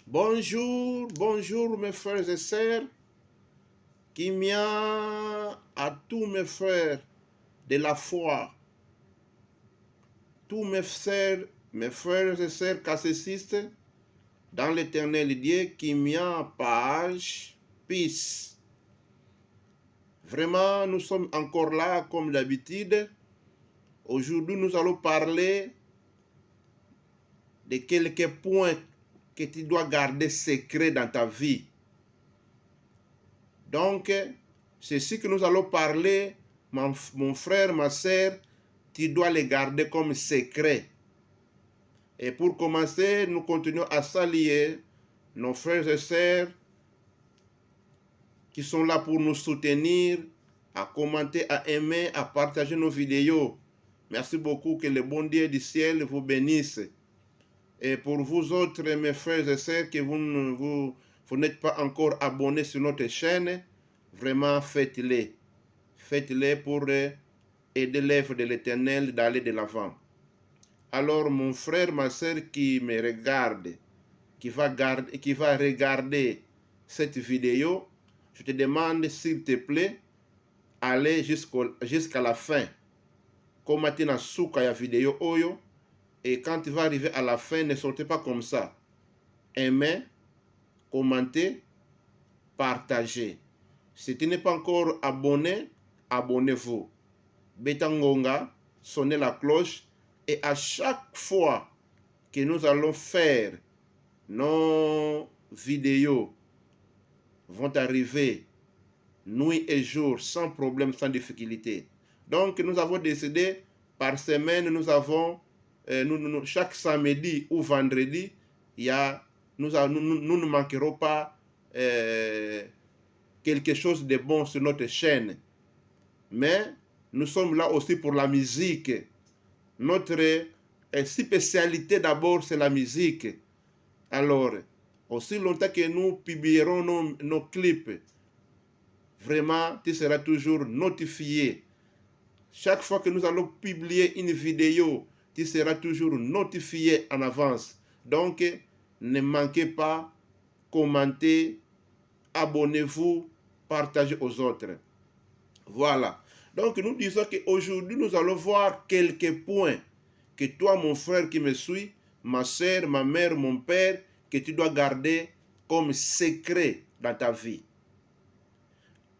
Bonjour, bonjour mes frères et sœurs. Kimia à tous mes frères de la foi, tous mes frères et sœurs cassésistes, dans l'éternel Dieu, Kimia, page, peace. Vraiment, nous sommes encore là comme d'habitude. Aujourd'hui, nous allons parler de quelques points que tu dois garder secrets dans ta vie. Donc, c'est ce que nous allons parler, mon frère, ma sœur, tu dois les garder comme secret. Et pour commencer, nous continuons à saluer nos frères et sœurs qui sont là pour nous soutenir, à commenter, à aimer, à partager nos vidéos. Merci beaucoup, que le bon Dieu du ciel vous bénisse. Et pour vous autres, mes frères et sœurs, que vous n'êtes pas encore abonnés sur notre chaîne, vraiment faites-le. Faites-le pour aider l'œuvre de l'Éternel d'aller de l'avant. Alors, mon frère, ma sœur qui me regarde, qui va regarder cette vidéo, je te demande, s'il te plaît, aller jusqu'à la fin. Comme tu as souka la vidéo oyo, et quand tu vas arriver à la fin, ne sortez pas comme ça. Aimez, commentez, partagez. Si tu n'es pas encore abonné, abonnez-vous. Betangonga, sonnez la cloche, et à chaque fois que nous allons faire nos vidéos vont arriver nuit et jour sans problème, sans difficulté. Donc nous avons décidé par semaine, nous avons chaque samedi ou vendredi, nous ne manquerons pas quelque chose de bon sur notre chaîne. Mais nous sommes là aussi pour la musique. Notre spécialité d'abord, c'est la musique. Alors, aussi longtemps que nous publierons nos clips, vraiment, tu seras toujours notifié. Chaque fois que nous allons publier une vidéo, tu seras toujours notifié en avance. Donc, ne manquez pas, commentez, abonnez-vous, partagez aux autres. Voilà. Donc, nous disons qu'aujourd'hui, nous allons voir quelques points que toi, mon frère qui me suit, ma soeur, ma mère, mon père, que tu dois garder comme secret dans ta vie.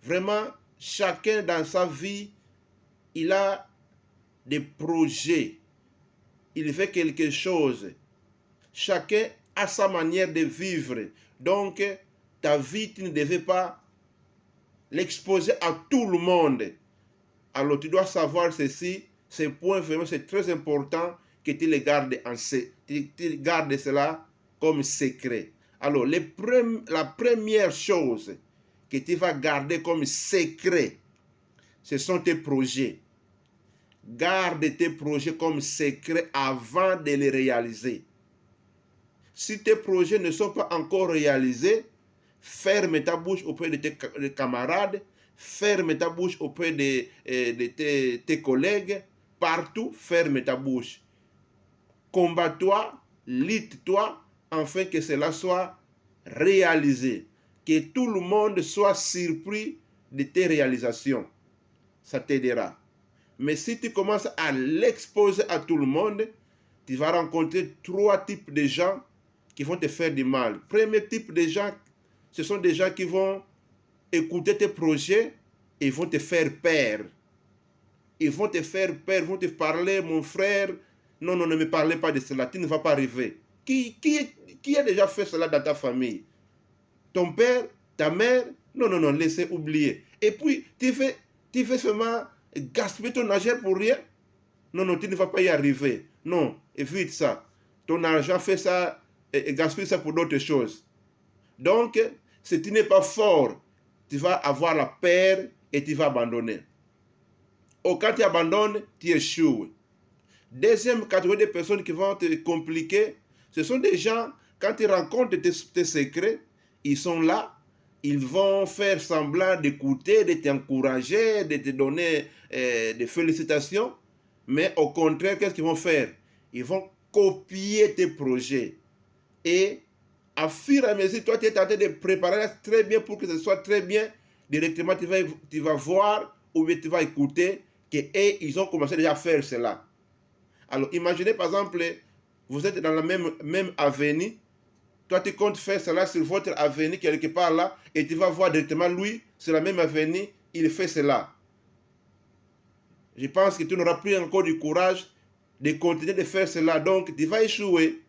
Vraiment, chacun dans sa vie, il a des projets. Il fait quelque chose. Chacun a sa manière de vivre. Donc, ta vie, tu ne devais pas l'exposer à tout le monde. Alors, tu dois savoir ceci. Ces points, vraiment, c'est très important que tu les gardes tu gardes cela comme secret. Alors, la première chose que tu vas garder comme secret, ce sont tes projets. Garde tes projets comme secret avant de les réaliser. Si tes projets ne sont pas encore réalisés, ferme ta bouche auprès de tes camarades, ferme ta bouche auprès de tes collègues, partout, ferme ta bouche. Combat-toi, lutte-toi, afin que cela soit réalisé. Que tout le monde soit surpris de tes réalisations. Ça t'aidera. Mais si tu commences à l'exposer à tout le monde, tu vas rencontrer trois types de gens qui vont te faire du mal. Premier type de gens, ce sont des gens qui vont écouter tes projets et vont te faire peur. Ils vont te faire peur, vont te parler, mon frère, non, ne me parlez pas de cela, tu ne vas pas arriver. Qui a déjà fait cela dans ta famille? Ton père, ta mère? Non, laissez oublier. Et puis, tu fais seulement gaspiller ton argent pour rien? Non, tu ne vas pas y arriver. Non, évite ça. Ton argent, fait ça et gaspille ça pour d'autres choses. Donc, si tu n'es pas fort, tu vas avoir la peur et tu vas abandonner. Ou quand tu abandonnes, tu échoues. Deuxième catégorie de personnes qui vont te compliquer, ce sont des gens, quand ils rencontrent tes secrets, ils sont là, ils vont faire semblant d'écouter, de t'encourager, de te donner des félicitations, mais au contraire, qu'est-ce qu'ils vont faire? Ils vont copier tes projets et à fur et à mesure, toi, tu es en train de préparer très bien pour que ce soit très bien. Directement, tu vas voir ou bien tu vas écouter qu'ils ont commencé déjà à faire cela. Alors, imaginez par exemple, vous êtes dans la même avenue. Toi, tu comptes faire cela sur votre avenue quelque part là, et tu vas voir directement lui, sur la même avenue, il fait cela. Je pense que tu n'auras plus encore du courage de continuer de faire cela. Donc, tu vas échouer.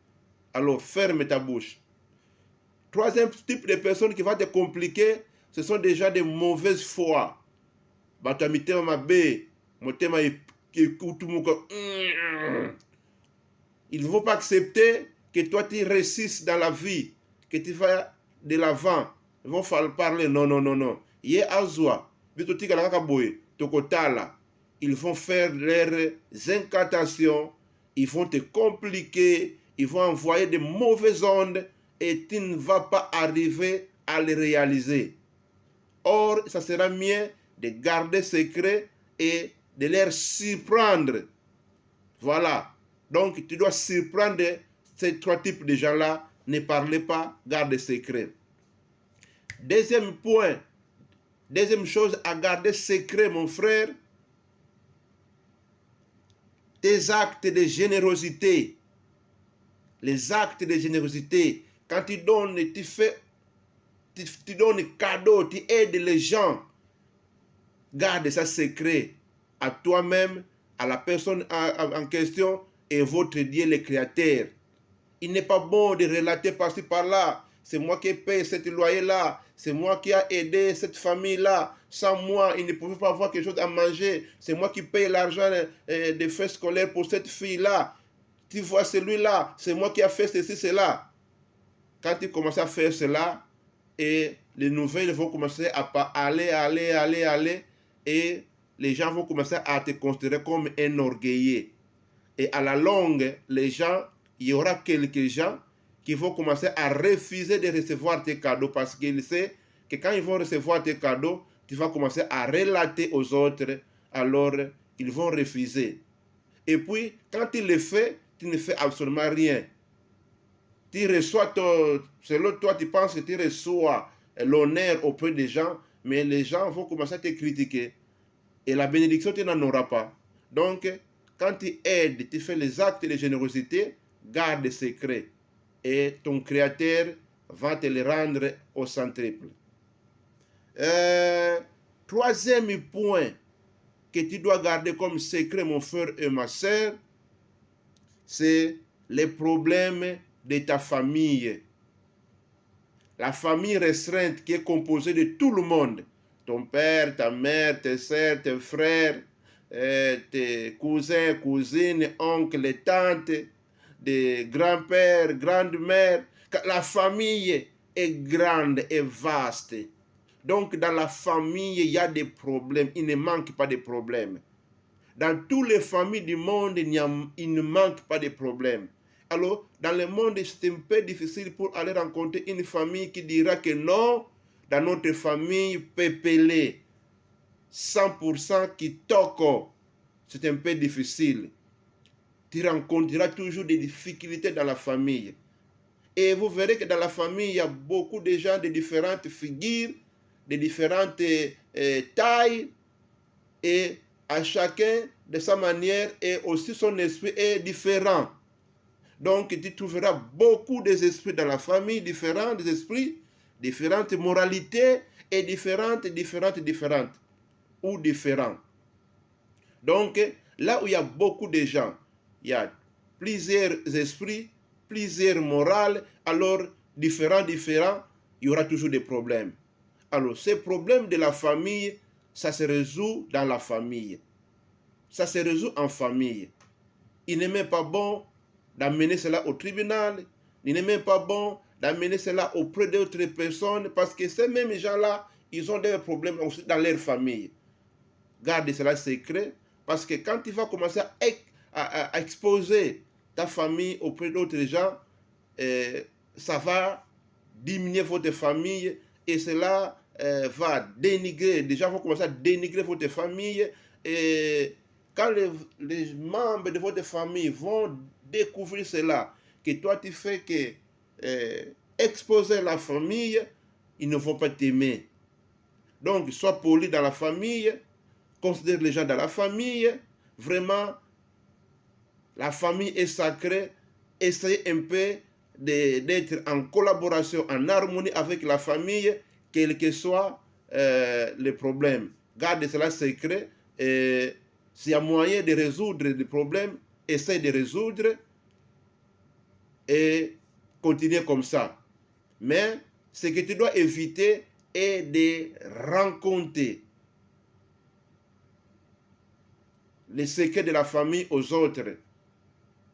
Alors, ferme ta bouche. Troisième type de personnes qui va te compliquer, ce sont déjà des mauvaises foi. Ils ne vont pas accepter que toi tu réussisses dans la vie, que tu vas de l'avant. Ils vont parler non, non, non, non. Ils vont faire leurs incantations, ils vont te compliquer, ils vont envoyer de mauvaises ondes et tu ne vas pas arriver à les réaliser. Or, ça sera mieux de garder secret et de les surprendre. Voilà. Donc, tu dois surprendre ces trois types de gens-là. Ne parlez pas, gardez secret. Deuxième point, deuxième chose à garder secret, mon frère, tes actes de générosité. Les actes de générosité. Quand tu donnes, tu donnes cadeau, tu aides les gens. Garde ça secret à toi-même, à la personne en question et votre Dieu le Créateur. Il n'est pas bon de relater par-ci par-là. C'est moi qui paye cette loyer-là. C'est moi qui ai aidé cette famille-là. Sans moi, ils ne pouvaient pas avoir quelque chose à manger. C'est moi qui paye l'argent des frais scolaires pour cette fille-là. Tu vois celui-là, c'est moi qui ai fait ceci, cela. Quand tu commences à faire cela, et les nouvelles vont commencer à aller, et les gens vont commencer à te considérer comme un orgueilleux. Et à la longue, il y aura quelques gens qui vont commencer à refuser de recevoir tes cadeaux parce qu'ils savent que quand ils vont recevoir tes cadeaux, tu vas commencer à relater aux autres, alors ils vont refuser. Et puis, quand tu le fais, tu ne fais absolument rien. Tu reçois, selon toi, tu penses que tu reçois l'honneur auprès des gens, mais les gens vont commencer à te critiquer. Et la bénédiction, tu n'en auras pas. Donc, quand tu aides, tu fais les actes de générosité, garde le secret. Et ton Créateur va te le rendre au centuple. Troisième point que tu dois garder comme secret, mon frère et ma soeur, c'est les problèmes de ta famille. La famille restreinte qui est composée de tout le monde. Ton père, ta mère, tes soeurs, tes frères, tes cousins, cousines, oncles, tantes, des grands-pères, grandes-mères. La famille est grande et vaste. Donc dans la famille, il y a des problèmes. Il ne manque pas de problèmes. Dans toutes les familles du monde, il ne manque pas de problèmes. Alors, dans le monde, c'est un peu difficile pour aller rencontrer une famille qui dira que non, dans notre famille, pépélé, 100% qui toque. C'est un peu difficile. Tu rencontreras toujours des difficultés dans la famille. Et vous verrez que dans la famille, il y a beaucoup de gens de différentes figures, de différentes tailles, et à chacun de sa manière, et aussi son esprit est différent. Donc, tu trouveras beaucoup d'esprits dans la famille, différents esprits, différentes moralités, et différentes, ou différents. Donc, là où il y a beaucoup de gens, il y a plusieurs esprits, plusieurs morales, alors différents, il y aura toujours des problèmes. Alors, ces problèmes de la famille, ça se résout dans la famille. Ça se résout en famille. Il n'est même pas bon d'amener cela au tribunal. Il n'est même pas bon d'amener cela auprès d'autres personnes parce que ces mêmes gens-là, ils ont des problèmes aussi dans leur famille. Garde cela secret parce que quand tu vas commencer à exposer ta famille auprès d'autres gens, ça va diminuer votre famille et cela va dénigrer. Les gens vont commencer à dénigrer votre famille et quand les membres de votre famille vont découvrir cela, que toi tu fais que exposer la famille, ils ne vont pas t'aimer. Donc, sois poli dans la famille, considère les gens dans la famille. Vraiment, la famille est sacrée. Essayez un peu d'être en collaboration, en harmonie avec la famille, quel que soit les problèmes. Gardez cela secret. Et s'il y a moyen de résoudre les problèmes, essayez de résoudre et continuez comme ça. Mais ce que tu dois éviter est de rencontrer les secrets de la famille aux autres.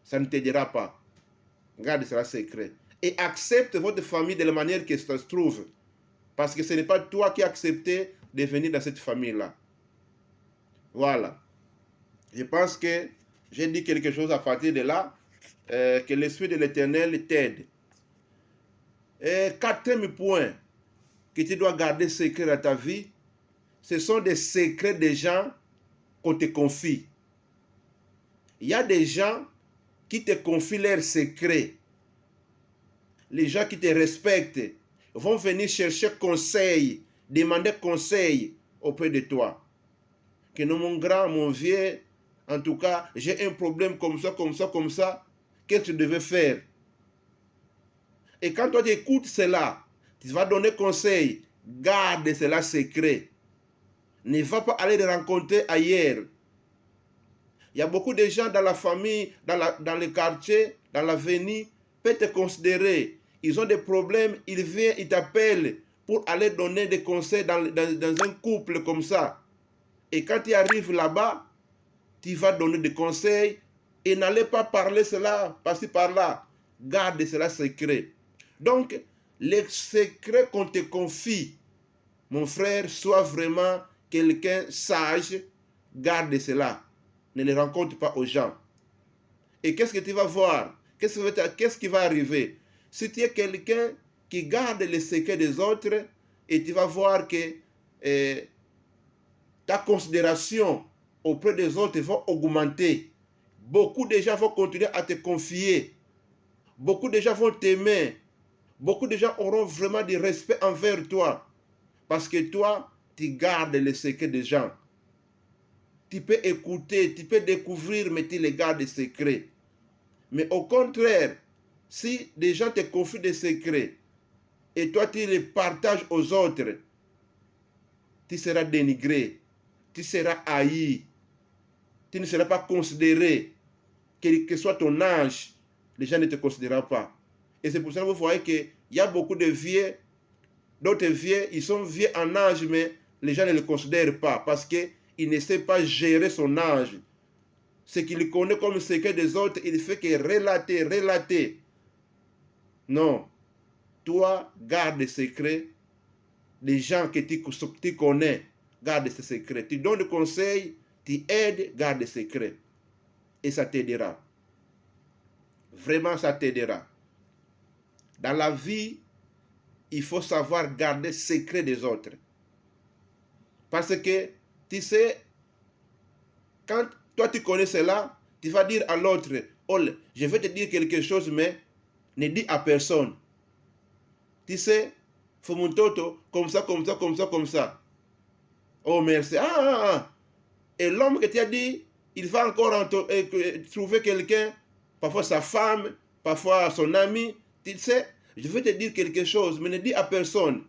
Ça ne t'aidera pas. Garde cela secret. Et accepte votre famille de la manière que ça se trouve. Parce que ce n'est pas toi qui as accepté de venir dans cette famille-là. Voilà. Je pense que j'ai dit quelque chose à partir de là. Que l'Esprit de l'Éternel t'aide. Et quatrième point que tu dois garder secret dans ta vie, ce sont des secrets des gens qu'on te confie. Il y a des gens qui te confient leurs secrets. Les gens qui te respectent vont venir chercher conseil, demander conseil auprès de toi. Que non, mon grand, mon vieux, en tout cas, j'ai un problème comme ça, comme ça, comme ça. Qu'est-ce que tu devais faire? Et quand toi tu écoutes cela, tu vas donner conseil. Garde cela secret. Ne va pas aller le rencontrer ailleurs. Il y a beaucoup de gens dans la famille, dans le quartier, dans l'avenue, peuvent te considérer. Ils ont des problèmes, ils viennent, ils t'appellent pour aller donner des conseils dans un couple comme ça. Et quand tu arrives là-bas, tu vas donner des conseils et n'allez pas parler cela par-ci par-là. Garde cela secret. Donc, les secrets qu'on te confie, mon frère, sois vraiment quelqu'un sage, garde cela. Ne les rencontre pas aux gens. Et qu'est-ce que tu vas voir? Qu'est-ce qui va arriver? Si tu es quelqu'un qui garde les secrets des autres, et tu vas voir que ta considération auprès des autres va augmenter. Beaucoup de gens vont continuer à te confier. Beaucoup de gens vont t'aimer. Beaucoup de gens auront vraiment du respect envers toi. Parce que toi, tu gardes les secrets des gens. Tu peux écouter, tu peux découvrir, mais tu les gardes secrets. Mais au contraire, si des gens te confient des secrets et toi tu les partages aux autres, tu seras dénigré, tu seras haï, tu ne seras pas considéré, quel que soit ton âge, les gens ne te considéreront pas. Et c'est pour ça que vous voyez qu'il y a beaucoup de vieux, d'autres vieux, ils sont vieux en âge, mais les gens ne les considèrent pas parce qu'ils ne savent pas gérer son âge. Ce qu'il connaît comme secret des autres, il fait que relater. Non. Toi, garde les secrets des gens que tu connais. Garde ces secrets. Tu donnes des conseils, tu aides, garde les secrets. Et ça t'aidera. Vraiment, ça t'aidera. Dans la vie, il faut savoir garder le secret des autres. Parce que, tu sais, quand toi tu connais cela, tu vas dire à l'autre, oh, je vais te dire quelque chose, mais ne dis à personne. Tu sais, faut mon toto, comme ça, comme ça, comme ça, comme ça. Oh, merci. Et l'homme que tu as dit, il va encore trouver quelqu'un, parfois sa femme, parfois son ami. Tu sais, je vais te dire quelque chose, mais ne dis à personne.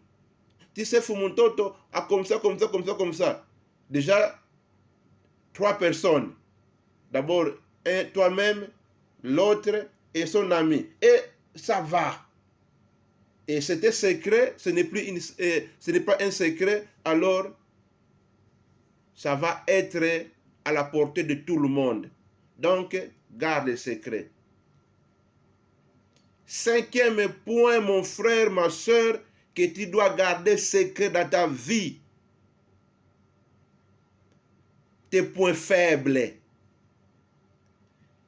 Tu sais, faut mon toto, comme ça, comme ça, comme ça, comme ça. Déjà, 3 personnes. D'abord, toi-même, l'autre et son ami. Et ça va. Et c'était secret, ce n'est pas un secret, alors ça va être à la portée de tout le monde. Donc, garde le secret. 5e point, mon frère, ma soeur, que tu dois garder secret dans ta vie. Tes points faibles.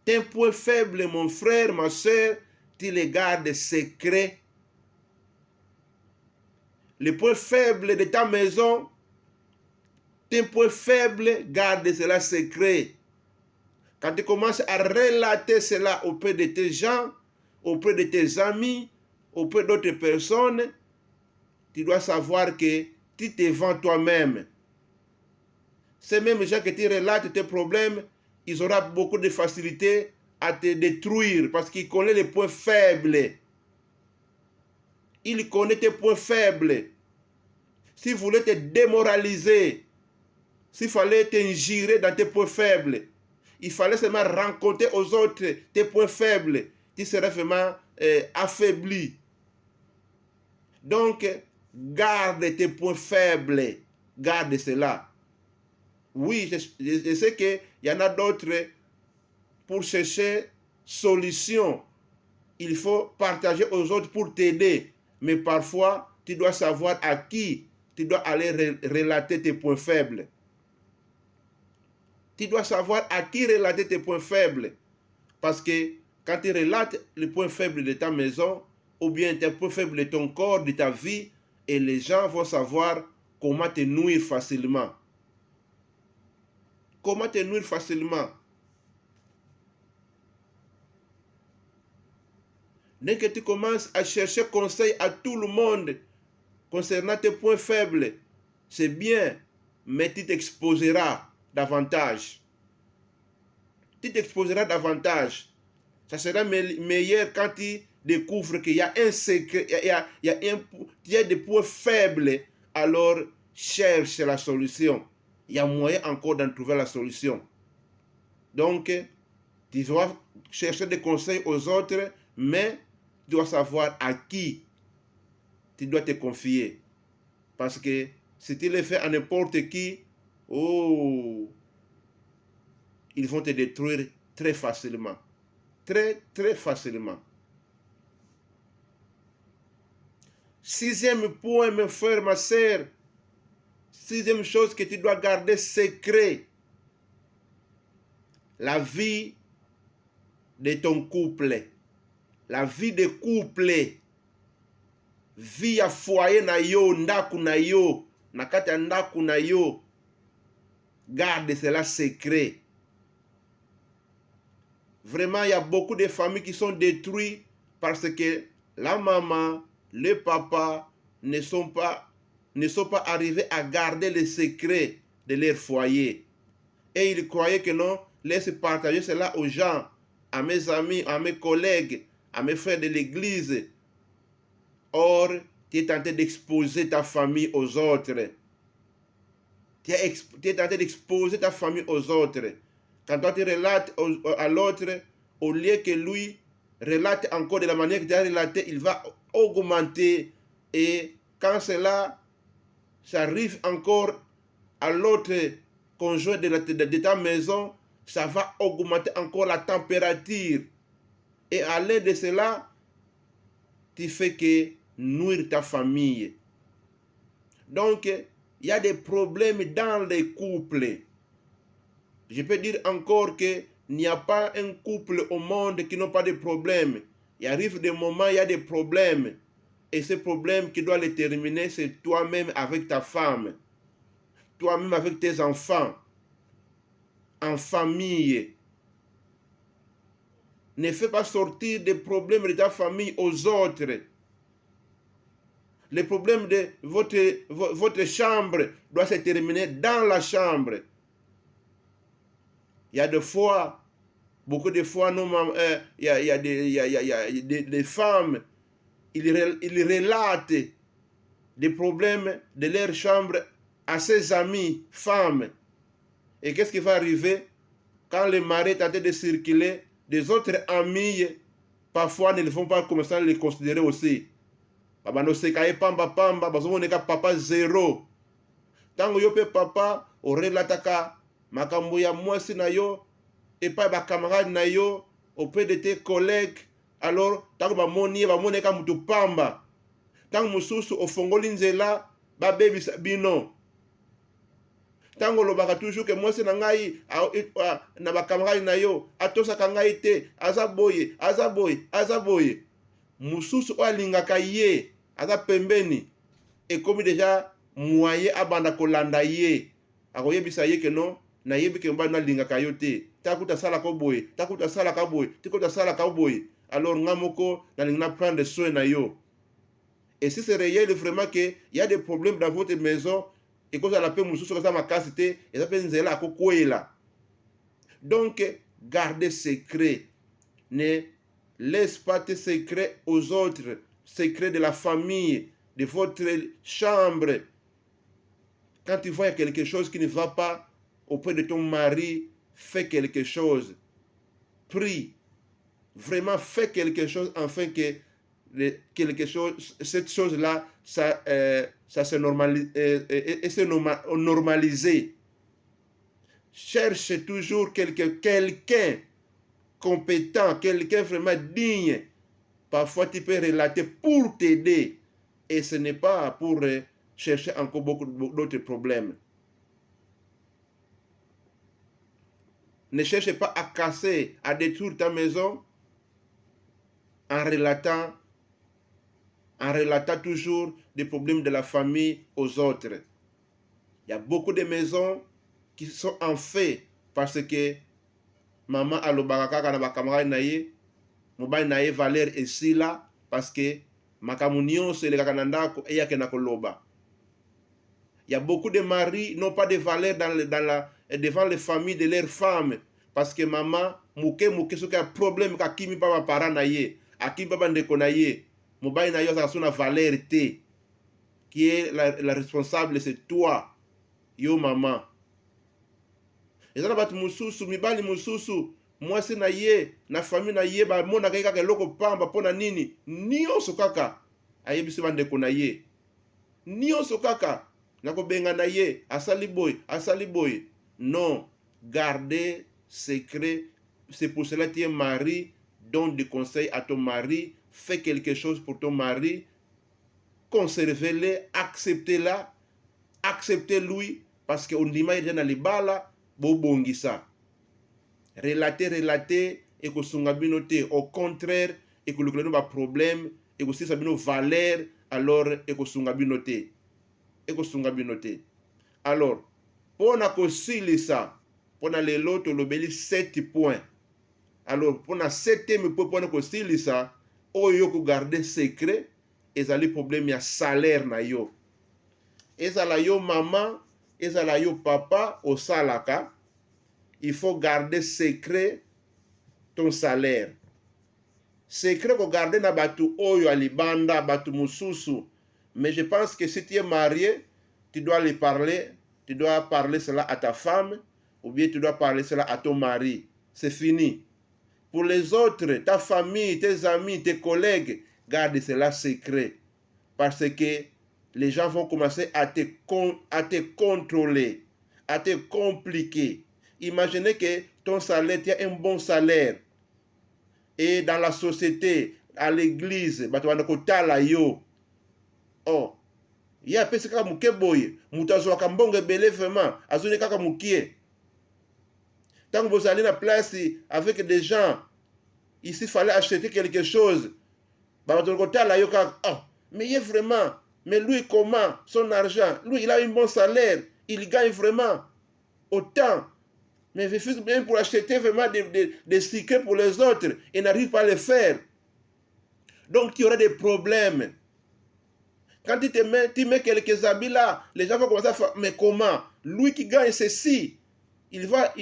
Tes points faibles, mon frère, ma soeur, tu les gardes secrets. Les points faibles de ta maison, tes points faibles, garde cela secret. Quand tu commences à relater cela auprès de tes gens, auprès de tes amis, auprès d'autres personnes, tu dois savoir que tu te vends toi-même. Ces mêmes gens que tu relates tes problèmes, ils auront beaucoup de facilité à te détruire parce qu'ils connaissent les points faibles. Ils connaissent tes points faibles. S'ils voulaient te démoraliser, s'il fallait t'injurer dans tes points faibles, il fallait seulement rencontrer aux autres tes points faibles. Tu serais vraiment affaibli. Donc, garde tes points faibles. Garde cela. Oui, je sais qu'il y en a d'autres pour chercher solution. Il faut partager aux autres pour t'aider. Mais parfois, tu dois savoir à qui tu dois aller relater tes points faibles. Tu dois savoir à qui relater tes points faibles. Parce que quand tu relates les points faibles de ta maison, ou bien tes points faibles de ton corps, de ta vie, et les gens vont savoir comment te nuire facilement. Comment te nuire facilement. Dès que tu commences à chercher conseil à tout le monde concernant tes points faibles, c'est bien, mais tu t'exposeras davantage. Tu t'exposeras davantage. Ça sera meilleur quand tu découvres qu'il y a un secret, il y a des points faibles, alors cherche la solution. Il y a moyen encore d'en trouver la solution. Donc, tu dois chercher des conseils aux autres, mais tu dois savoir à qui tu dois te confier. Parce que si tu le fais à n'importe qui, ils vont te détruire très facilement. Très, très facilement. 6e point, mes frères, ma sœur. 6e chose que tu dois garder secret. La vie de ton couple. La vie de couple. Vie à foyer na yo, ndaku na yo, nakati ya ndaku na yo. Garde cela secret. Vraiment, il y a beaucoup de familles qui sont détruites parce que la maman, le papa ne sont pas arrivés à garder le secret de leur foyer. Et ils croyaient que non, laisse partager cela aux gens, à mes amis, à mes collègues, à mes frères de l'église. Or, tu es en train d'exposer ta famille aux autres. Tu es en train d'exposer ta famille aux autres. Quand toi tu relates à l'autre, au lieu que lui relate encore de la manière que tu as relaté, il va augmenter. Et quand cela, ça arrive encore à l'autre conjoint de ta maison, ça va augmenter encore la température. Et à l'aide de cela, tu fais que nuire ta famille. Donc, il y a des problèmes dans les couples. Je peux dire encore qu'il n'y a pas un couple au monde qui n'a pas de problèmes. Il arrive des moments, il y a des problèmes. Et ces problèmes qui doivent les terminer, c'est toi-même avec ta femme. Toi-même avec tes enfants. En famille. Ne fais pas sortir des problèmes de ta famille aux autres. Les problèmes de votre chambre doivent se terminer dans la chambre. Il y a des fois, beaucoup de fois, il y a des femmes, ils relatent des problèmes de leur chambre à ses amis, femmes. Et qu'est-ce qui va arriver quand le mari est en train de circuler? Des autres amis, parfois, ne vont pas commencer à les considérer aussi. Papa zéro. Tango yo pe papa, relataka makambo ya mwasi na yo, et pas ba camarade na yo, auprès de tes collègues. Alors, tango ba moneka mutu pamba. Tango mususu ofongoli nzela, ba baby bino. Tango lobaka toujours que mwasi na ngai na ba camarade na yo, atosaka ngai te, azaboye. Mususu o alingaka ye, aza pembeni, et comme déjà moyen abanda kolanda ye, akoyebisa ye que non, na yebi ke mba na lingaka yo te, takuta sala ka boye, takuta sala ka boye. Alors ngamoko na lingna prendre soin na yo. Et si c'est réel vraiment qu'il y a des problèmes dans votre maison, et que vous allez appeler Moussou, ça ma cassité, et ça peut nous aider à là. Donc, gardez secret. Ne laisse pas tes secrets aux autres, secrets de la famille, de votre chambre. Quand tu vois quelque chose qui ne va pas auprès de ton mari, fais quelque chose. Prie. Vraiment, fais quelque chose afin que cette chose-là, ça se normalise. Cherche toujours quelqu'un compétent, quelqu'un vraiment digne. Parfois, tu peux relater pour t'aider. Et ce n'est pas pour chercher encore beaucoup d'autres problèmes. Ne cherche pas à casser, à détruire ta maison en relatant toujours des problèmes de la famille aux autres. Il y a beaucoup de maisons qui sont en fait parce que maman alobaka kaka na bacamarade na ye, mobali na ye valeur ici là parce que makambo nyonso elekaka na ndako eyake na koloba. Il y a beaucoup de maris n'ont pas de valeur devant les familles de leurs femmes parce que maman muke soki ya problème ka kimi pa ba parents na ye, akimi pa ba ndeko na ye, mobali na yo azaka na valeur te. Qui est la responsable, c'est toi, yo maman. Eza na bato mosusu, mibali mosusu, mwasi na ye, na famille na ye, ba mona kaka eloko pamba pona nini, nyonso kaka ayebisi bandeko na ye. Nyonso kaka nakobenga na ye, asali boy. Non, gardez secret. C'est pour cela que tu es mari, donne des conseils à ton mari, fais quelque chose pour ton mari, conservez-le, acceptez-lui, parce que on dit déjà dans les bala, bobongisa. Relater, et que son abinoté, au contraire, et que le clan a problème, et que si ça a valeur, alors, et que son abinoté. Alors, pour na kosili ça, pour na lelo to lobeli 7 points. Alors, pour na 7e point pour na kosili ça, oyo ko garder secret, ezali problème ya salaire na yo. Ezala yo maman, ezala yo papa au salaka, il faut garder secret ton salaire. Secret ko garder na batu oyo alibanda, batu mususu. Mais je pense que si tu es marié, tu dois parler cela à ta femme, ou bien tu dois parler cela à ton mari. C'est fini. Pour les autres, ta famille, tes amis, tes collègues, garde cela secret. Parce que les gens vont commencer à te contrôler, à te compliquer. Imaginez que ton salaire, tu as un bon salaire. Et dans la société, à l'église, oh, il y a peu kaka muke boye, mutazwaka mbongo ebele vraiment, azoni kaka mukie. Tant que vous allez dans la place avec des gens, ici il fallait acheter quelque chose. Oh, mais il est vraiment, mais lui comment, son argent, lui il a un bon salaire, il gagne vraiment autant. Mais il fait bien pour acheter vraiment des secrets pour les autres, il n'arrive pas à le faire. Donc il y aura des problèmes. Quand tu mets quelques habits là, les gens vont commencer à faire, mais comment? Lui qui gagne ceci, il va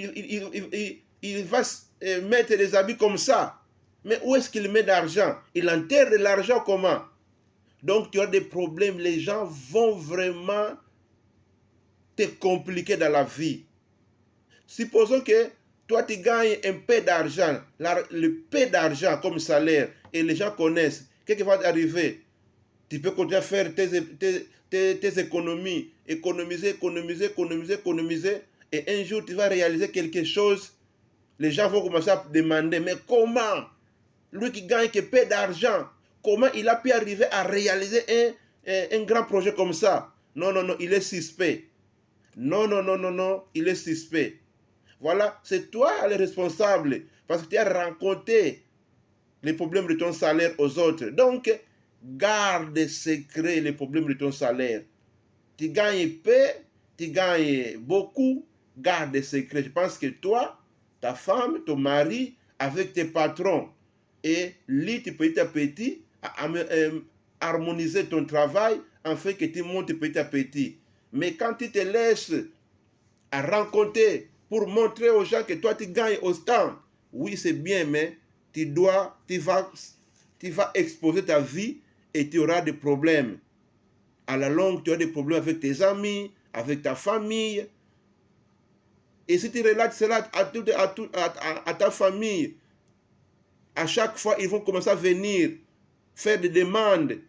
mettre des habits comme ça. Mais où est-ce qu'il met d'argent? Il enterre de l'argent comment? Donc tu as des problèmes. Les gens vont vraiment te compliquer dans la vie. Supposons que toi tu gagnes un peu d'argent, le peu d'argent comme salaire, et les gens connaissent. Qu'est-ce qui va arriver? Tu peux continuer à faire tes économies, économiser, et un jour tu vas réaliser quelque chose, les gens vont commencer à te demander, mais comment? Lui qui gagne que peu d'argent, comment il a pu arriver à réaliser un grand projet comme ça? Non, il est suspect. Non, il est suspect. Voilà, c'est toi le responsable, parce que tu as rencontré les problèmes de ton salaire aux autres. Donc, garde secret les problèmes de ton salaire. Tu gagnes peu, tu gagnes beaucoup, garde secret. Je pense que toi, ta femme, ton mari, avec tes patrons, et lit petit à petit, harmoniser ton travail afin que tu montes petit à petit. Mais quand tu te laisses à rencontrer pour montrer aux gens que toi tu gagnes autant, oui c'est bien, mais tu vas exposer ta vie et tu auras des problèmes. À la longue, tu auras des problèmes avec tes amis, avec ta famille. Et si tu relates cela à ta famille, à chaque fois, ils vont commencer à venir faire des demandes.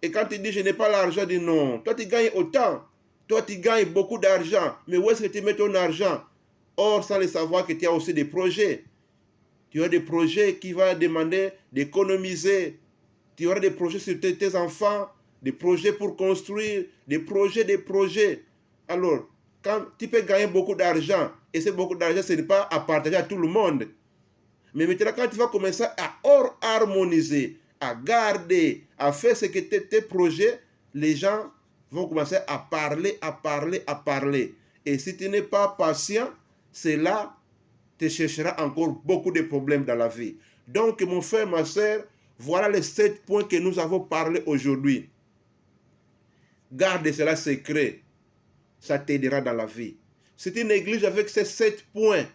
Et quand tu dis, je n'ai pas l'argent, dis non. Toi, tu gagnes autant. Toi, tu gagnes beaucoup d'argent. Mais où est-ce que tu mets ton argent? Or, sans le savoir que tu as aussi des projets. Tu as des projets qui vont demander d'économiser. Tu auras des projets sur tes enfants, des projets pour construire, des projets. Alors, quand tu peux gagner beaucoup d'argent, et ce beaucoup d'argent, ce n'est pas à partager à tout le monde. Mais maintenant, quand tu vas commencer à harmoniser, à garder, à faire ce que tes projets, les gens vont commencer à parler. Et si tu n'es pas patient, cela te cherchera encore beaucoup de problèmes dans la vie. Donc, mon frère, ma soeur, voilà les 7 points que nous avons parlé aujourd'hui. Garde cela secret. Ça t'aidera dans la vie. Si tu négliges avec ces 7 points,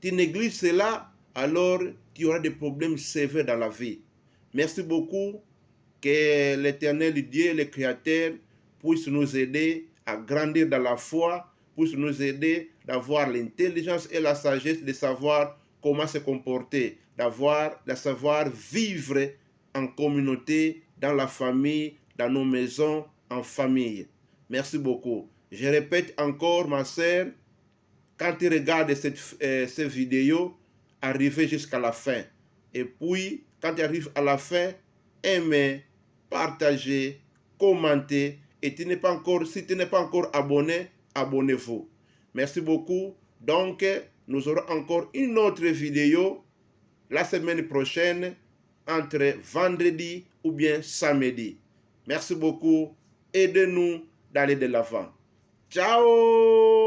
tu négliges cela, alors tu auras des problèmes sévères dans la vie. Merci beaucoup. Que l'Éternel Dieu, le Créateur, puisse nous aider à grandir dans la foi, puisse nous aider d'avoir l'intelligence et la sagesse de savoir comment se comporter, de savoir vivre en communauté, dans la famille, dans nos maisons, en famille. Merci beaucoup. Je répète encore, ma sœur, quand tu regardes cette vidéo, arrivez jusqu'à la fin. Et puis, quand tu arrives à la fin, aimez, partagez, commentez. Et si tu n'es pas encore abonné, abonnez-vous. Merci beaucoup. Donc, nous aurons encore une autre vidéo la semaine prochaine, entre vendredi ou bien samedi. Merci beaucoup. Aidez-nous d'aller de l'avant. Ciao!